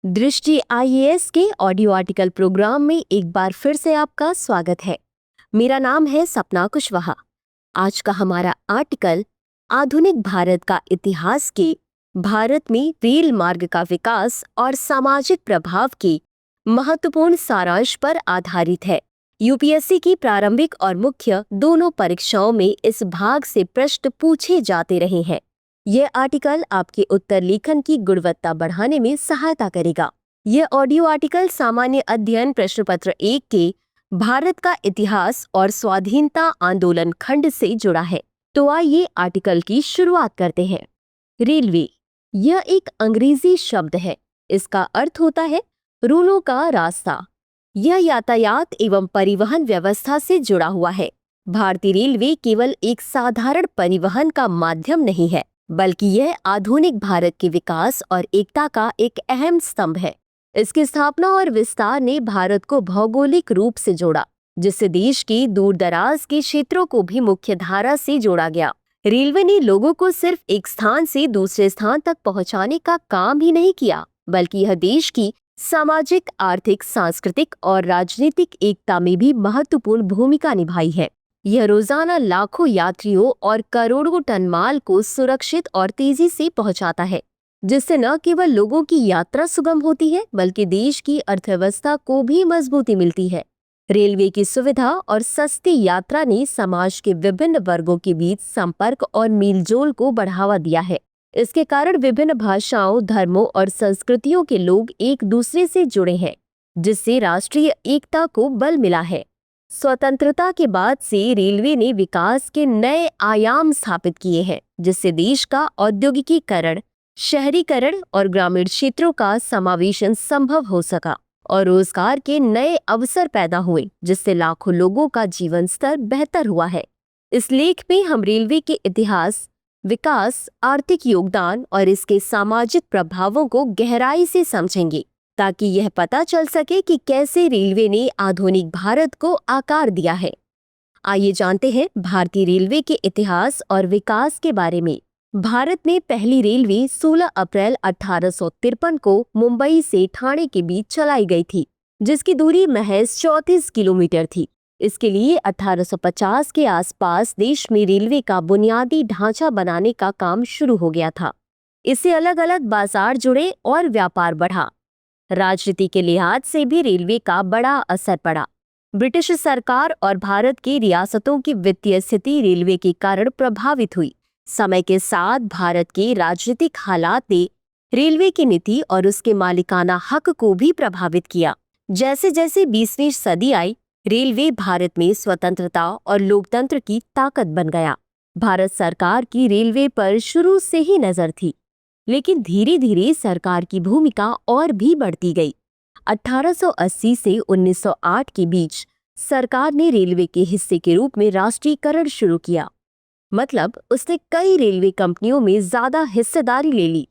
दृष्टि आईएएस के audio article programme में एक बार फिर से आपका स्वागत है। मेरा नाम है सपना कुशवाहा। आज का हमारा आर्टिकल आधुनिक भारत का इतिहास के भारत में रेल मार्ग का विकास और सामाजिक प्रभाव के महत्वपूर्ण सारांश पर आधारित है। यूपीएससी की प्रारंभिक और मुख्य दोनों परीक्षाओं में इस भाग से प्रश्न पूछे जाते रहे हैं। यह आर्टिकल आपके उत्तर लेखन की गुणवत्ता बढ़ाने में सहायता करेगा। यह ऑडियो आर्टिकल सामान्य अध्ययन प्रश्न पत्र 1 के भारत का इतिहास और स्वाधीनता आंदोलन खंड से जुड़ा है। तो आइए आर्टिकल की शुरुआत करते हैं। रेलवे यह एक अंग्रेजी शब्द है। इसका अर्थ होता है रूलों का रास्ता। यह यातायात एवं परिवहन व्यवस्था से जुड़ा हुआ है। भारतीय रेलवे केवल एक साधारण परिवहन का माध्यम नहीं है, बल्कि यह आधुनिक भारत के विकास और एकता का एक अहम स्तंभ है। इसकी स्थापना और विस्तार ने भारत को भौगोलिक रूप से जोड़ा, जिससे देश के दूर दराज के क्षेत्रों को भी मुख्य धारा से जोड़ा गया। रेलवे ने लोगों को सिर्फ एक स्थान से दूसरे स्थान तक पहुंचाने का काम ही नहीं किया, बल्कि यह देश की सामाजिक, आर्थिक, सांस्कृतिक और राजनीतिक एकता में भी महत्वपूर्ण भूमिका निभाई है। यह रोजाना लाखों यात्रियों और करोड़ों टन माल को सुरक्षित और तेजी से पहुंचाता है, जिससे न केवल लोगों की यात्रा सुगम होती है, बल्कि देश की अर्थव्यवस्था को भी मजबूती मिलती है। रेलवे की सुविधा और सस्ती यात्रा ने समाज के विभिन्न वर्गों के बीच संपर्क और मेलजोल को बढ़ावा दिया है। इसके कारण विभिन्न भाषाओं, धर्मों और संस्कृतियों के लोग एक दूसरे से जुड़े हैं, जिससे राष्ट्रीय एकता को बल मिला है। स्वतंत्रता के बाद से रेलवे ने विकास के नए आयाम स्थापित किए हैं, जिससे देश का औद्योगिकीकरण, शहरीकरण और ग्रामीण क्षेत्रों का समावेशन संभव हो सका और रोजगार के नए अवसर पैदा हुए, जिससे लाखों लोगों का जीवन स्तर बेहतर हुआ है। इस लेख में हम रेलवे के इतिहास, विकास, आर्थिक योगदान और इसके सामाजिक प्रभावों को गहराई से समझेंगे, ताकि यह पता चल सके कि कैसे रेलवे ने आधुनिक भारत को आकार दिया है। आइए जानते हैं भारतीय रेलवे के इतिहास और विकास के बारे में। भारत में पहली रेलवे 16 अप्रैल 1853 को मुंबई से ठाणे के बीच चलाई गई थी, जिसकी दूरी महज 34 किलोमीटर थी। इसके लिए 1850 के आसपास देश में रेलवे का बुनियादी ढांचा बनाने का काम शुरू हो गया था। इससे अलग अलग बाजार जुड़े और व्यापार बढ़ा। राजनीति के लिहाज से भी रेलवे का बड़ा असर पड़ा। ब्रिटिश सरकार और भारत की रियासतों की वित्तीय स्थिति रेलवे के कारण प्रभावित हुई। समय के साथ भारत के राजनीतिक हालात ने रेलवे की नीति और उसके मालिकाना हक को भी प्रभावित किया। जैसे जैसे 20वीं सदी आई, रेलवे भारत में स्वतंत्रता और लोकतंत्र की ताकत बन गया। भारत सरकार की रेलवे पर शुरू से ही नजर थी, लेकिन धीरे धीरे सरकार की भूमिका और भी बढ़ती गई। 1880 से 1908 के बीच सरकार ने रेलवे के हिस्से के रूप में राष्ट्रीयकरण शुरू किया। मतलब उसने कई रेलवे कंपनियों में ज्यादा हिस्सेदारी ले ली।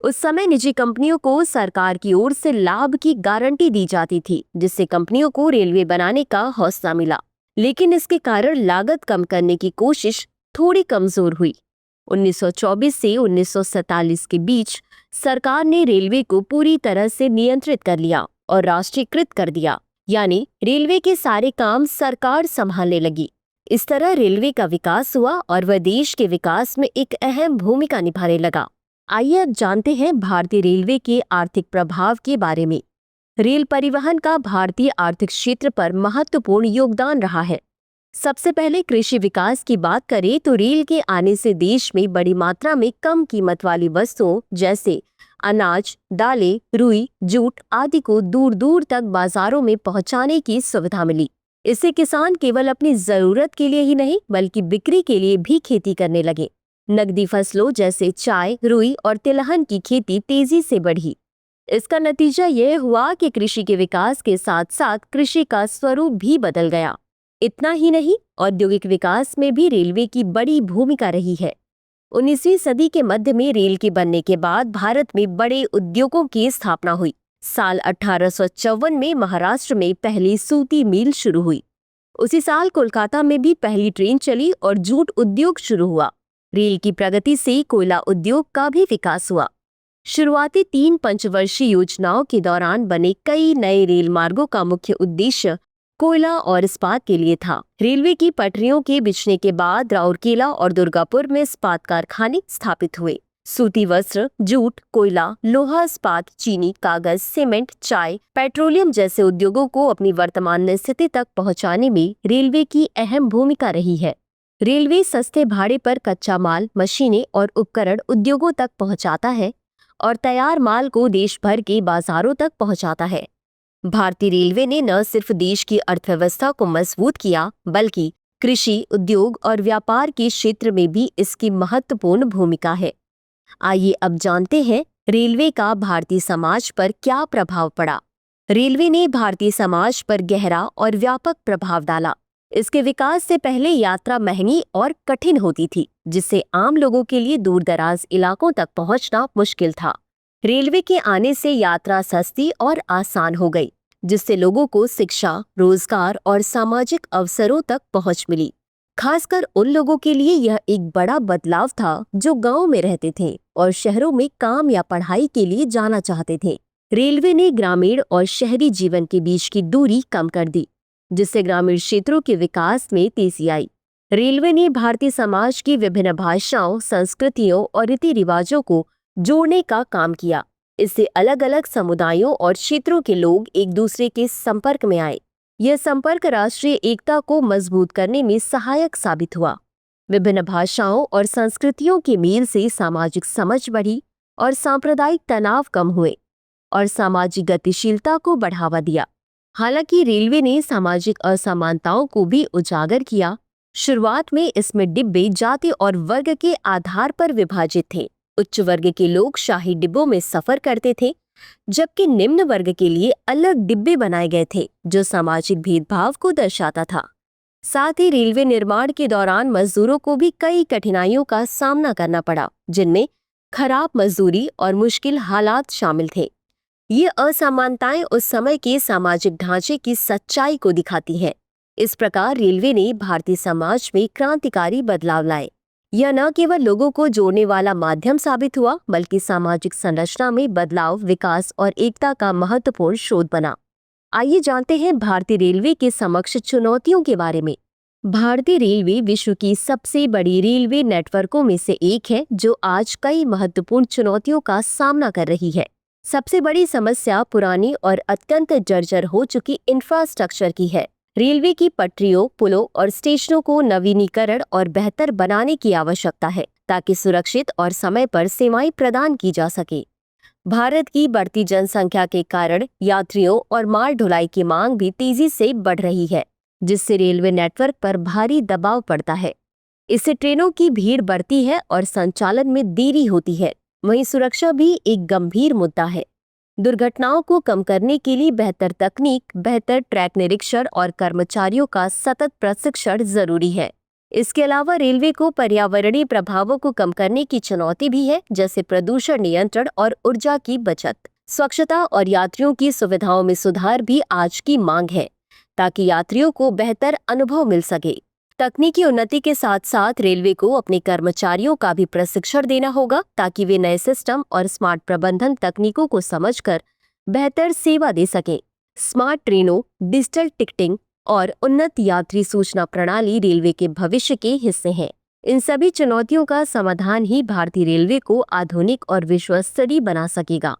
उस समय निजी कंपनियों को सरकार की ओर से लाभ की गारंटी दी जाती थी, जिससे कंपनियों को रेलवे बनाने का हौसला मिला। लेकिन इसके कारण लागत कम करने की कोशिश थोड़ी कमजोर हुई। 1924 से 1947 के बीच सरकार ने रेलवे को पूरी तरह से नियंत्रित कर लिया और राष्ट्रीयकृत कर दिया, यानी रेलवे के सारे काम सरकार संभालने लगी। इस तरह रेलवे का विकास हुआ और वह देश के विकास में एक अहम भूमिका निभाने लगा। आइए अब जानते हैं भारतीय रेलवे के आर्थिक प्रभाव के बारे में। रेल परिवहन का भारतीय आर्थिक क्षेत्र पर महत्वपूर्ण योगदान रहा है। सबसे पहले कृषि विकास की बात करें तो रेल के आने से देश में बड़ी मात्रा में कम कीमत वाली वस्तुओं जैसे अनाज, दालें, रुई, जूट आदि को दूर दूर तक बाजारों में पहुंचाने की सुविधा मिली। इससे किसान केवल अपनी जरूरत के लिए ही नहीं, बल्कि बिक्री के लिए भी खेती करने लगे। नकदी फसलों जैसे चाय, रुई और तिलहन की खेती तेजी से बढ़ी। इसका नतीजा यह हुआ कि कृषि के विकास के साथ साथ कृषि का स्वरूप भी बदल गया। इतना ही नहीं, औद्योगिक विकास में भी रेलवे की बड़ी भूमिका रही है। 19वीं सदी के मध्य में रेल के बनने के बाद भारत में बड़े उद्योगों की स्थापना हुई। साल 1854 में महाराष्ट्र में पहली सूती मिल शुरू हुई। उसी साल कोलकाता में भी पहली ट्रेन चली और जूट उद्योग शुरू हुआ। रेल की प्रगति से कोयला उद्योग का भी विकास हुआ। शुरुआती 3 पंचवर्षीय योजनाओं के दौरान बने कई नए रेल मार्गों का मुख्य उद्देश्य कोयला और इस्पात के लिए था। रेलवे की पटरियों के बिछने के बाद राउरकेला और दुर्गापुर में इस्पात कारखाने स्थापित हुए। सूती वस्त्र, जूट, कोयला, लोहा इस्पात, चीनी, कागज, सीमेंट, चाय, पेट्रोलियम जैसे उद्योगों को अपनी वर्तमान स्थिति तक पहुंचाने में रेलवे की अहम भूमिका रही है। रेलवे सस्ते भाड़े पर कच्चा माल, मशीनें और उपकरण उद्योगों तक पहुंचाता है और तैयार माल को देश भर के बाजारों तक पहुंचाता है। भारतीय रेलवे ने न सिर्फ देश की अर्थव्यवस्था को मजबूत किया, बल्कि कृषि, उद्योग और व्यापार के क्षेत्र में भी इसकी महत्वपूर्ण भूमिका है। आइए अब जानते हैं रेलवे का भारतीय समाज पर क्या प्रभाव पड़ा। रेलवे ने भारतीय समाज पर गहरा और व्यापक प्रभाव डाला। इसके विकास से पहले यात्रा महंगी और कठिन होती थी, जिससे आम लोगों के लिए दूर दराज इलाकों तक पहुंचना मुश्किल था। रेलवे के आने से यात्रा सस्ती और आसान हो गई, जिससे लोगों को शिक्षा, रोजगार और सामाजिक अवसरों तक पहुंच मिली। खासकर उन लोगों के लिए यह एक बड़ा बदलाव था जो गांव में रहते थे और शहरों में काम या पढ़ाई के लिए जाना चाहते थे। रेलवे ने ग्रामीण और शहरी जीवन के बीच की दूरी कम कर दी, जिससे ग्रामीण क्षेत्रों के विकास में तेजी आई। रेलवे ने भारतीय समाज की विभिन्न भाषाओं, संस्कृतियों और रीति रिवाजों को जोड़ने का काम किया। इससे अलग अलग समुदायों और क्षेत्रों के लोग एक दूसरे के संपर्क में आए। यह संपर्क राष्ट्रीय एकता को मजबूत करने में सहायक साबित हुआ। विभिन्न भाषाओं और संस्कृतियों के मेल से सामाजिक समझ बढ़ी और सांप्रदायिक तनाव कम हुए और सामाजिक गतिशीलता को बढ़ावा दिया। हालांकि रेलवे ने सामाजिक असमानताओं को भी उजागर किया। शुरुआत में इसमें डिब्बे जाति और वर्ग के आधार पर विभाजित थे। उच्च वर्ग के लोग शाही डिब्बों में सफर करते थे, जबकि निम्न वर्ग के लिए अलग डिब्बे बनाए गए थे, जो सामाजिक भेदभाव को दर्शाता था। साथ ही रेलवे निर्माण के दौरान मजदूरों को भी कई कठिनाइयों का सामना करना पड़ा, जिनमें खराब मजदूरी और मुश्किल हालात शामिल थे। ये असमानताएं उस समय के सामाजिक ढांचे की सच्चाई को दिखाती हैं। इस प्रकार रेलवे ने भारतीय समाज में क्रांतिकारी बदलाव लाए। यह न केवल लोगों को जोड़ने वाला माध्यम साबित हुआ, बल्कि सामाजिक संरचना में बदलाव, विकास और एकता का महत्वपूर्ण स्रोत बना। आइए जानते हैं भारतीय रेलवे के समक्ष चुनौतियों के बारे में। भारतीय रेलवे विश्व की सबसे बड़ी रेलवे नेटवर्कों में से एक है, जो आज कई महत्वपूर्ण चुनौतियों का सामना कर रही है। सबसे बड़ी समस्या पुरानी और अत्यंत जर्जर हो चुकी इंफ्रास्ट्रक्चर की है। रेलवे की पटरियों, पुलों और स्टेशनों को नवीनीकरण और बेहतर बनाने की आवश्यकता है, ताकि सुरक्षित और समय पर सेवाएं प्रदान की जा सके। भारत की बढ़ती जनसंख्या के कारण यात्रियों और माल ढुलाई की मांग भी तेजी से बढ़ रही है, जिससे रेलवे नेटवर्क पर भारी दबाव पड़ता है। इससे ट्रेनों की भीड़ बढ़ती है और संचालन में देरी होती है। वहीं सुरक्षा भी एक गंभीर मुद्दा है। दुर्घटनाओं को कम करने के लिए बेहतर तकनीक, बेहतर ट्रैक निरीक्षण और कर्मचारियों का सतत प्रशिक्षण जरूरी है। इसके अलावा रेलवे को पर्यावरणीय प्रभावों को कम करने की चुनौती भी है, जैसे प्रदूषण नियंत्रण और ऊर्जा की बचत। स्वच्छता और यात्रियों की सुविधाओं में सुधार भी आज की मांग है, ताकि यात्रियों को बेहतर अनुभव मिल सके। तकनीकी उन्नति के साथ साथ रेलवे को अपने कर्मचारियों का भी प्रशिक्षण देना होगा, ताकि वे नए सिस्टम और स्मार्ट प्रबंधन तकनीकों को समझकर बेहतर सेवा दे सकें। स्मार्ट ट्रेनों, डिजिटल टिकटिंग और उन्नत यात्री सूचना प्रणाली रेलवे के भविष्य के हिस्से हैं। इन सभी चुनौतियों का समाधान ही भारतीय रेलवे को आधुनिक और विश्वस्तरीय बना सकेगा।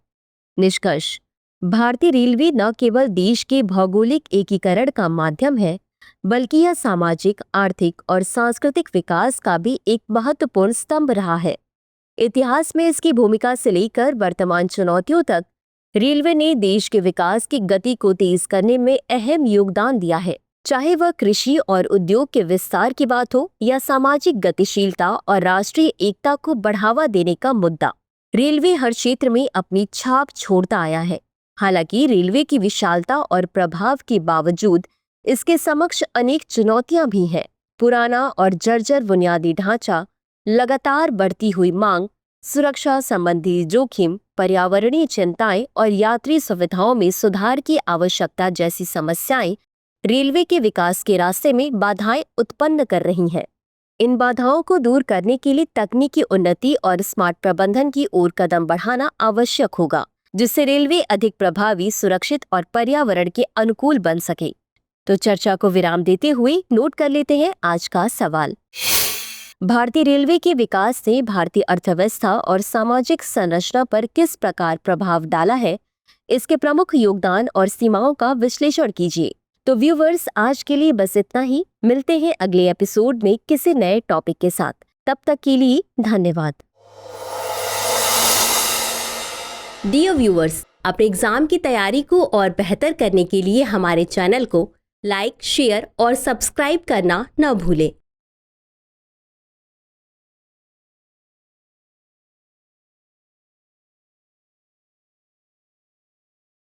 निष्कर्ष: भारतीय रेलवे न केवल देश के भौगोलिक एकीकरण का माध्यम है, बल्कि यह सामाजिक, आर्थिक और सांस्कृतिक विकास का भी एक महत्वपूर्ण स्तंभ रहा है। इतिहास में इसकी भूमिका से लेकर वर्तमान चुनौतियों तक रेलवे ने देश के विकास की गति को तेज करने में अहम योगदान दिया है। चाहे वह कृषि और उद्योग के विस्तार की बात हो या सामाजिक गतिशीलता और राष्ट्रीय एकता को बढ़ावा देने का मुद्दा, रेलवे हर क्षेत्र में अपनी छाप छोड़ता आया है। हालांकि रेलवे की विशालता और प्रभाव के बावजूद इसके समक्ष अनेक चुनौतियां भी हैं। पुराना और जर्जर बुनियादी ढांचा, लगातार बढ़ती हुई मांग, सुरक्षा संबंधी जोखिम, पर्यावरणीय चिंताएं और यात्री सुविधाओं में सुधार की आवश्यकता जैसी समस्याएं रेलवे के विकास के रास्ते में बाधाएं उत्पन्न कर रही हैं। इन बाधाओं को दूर करने के लिए तकनीकी उन्नति और स्मार्ट प्रबंधन की ओर कदम बढ़ाना आवश्यक होगा, जिससे रेलवे अधिक प्रभावी, सुरक्षित और पर्यावरण के अनुकूल बन सके। तो चर्चा को विराम देते हुए नोट कर लेते हैं आज का सवाल। भारतीय रेलवे के विकास से भारतीय अर्थव्यवस्था और सामाजिक संरचना पर किस प्रकार प्रभाव डाला है, इसके प्रमुख योगदान और सीमाओं का विश्लेषण कीजिए। तो व्यूवर्स, आज के लिए बस इतना ही। मिलते हैं अगले एपिसोड में किसी नए टॉपिक के साथ। तब तक के लिए धन्यवाद। डियर व्यूवर्स, अपने एग्जाम की तैयारी को और बेहतर करने के लिए हमारे चैनल को लाइक, शेयर और सब्सक्राइब करना न भूलें।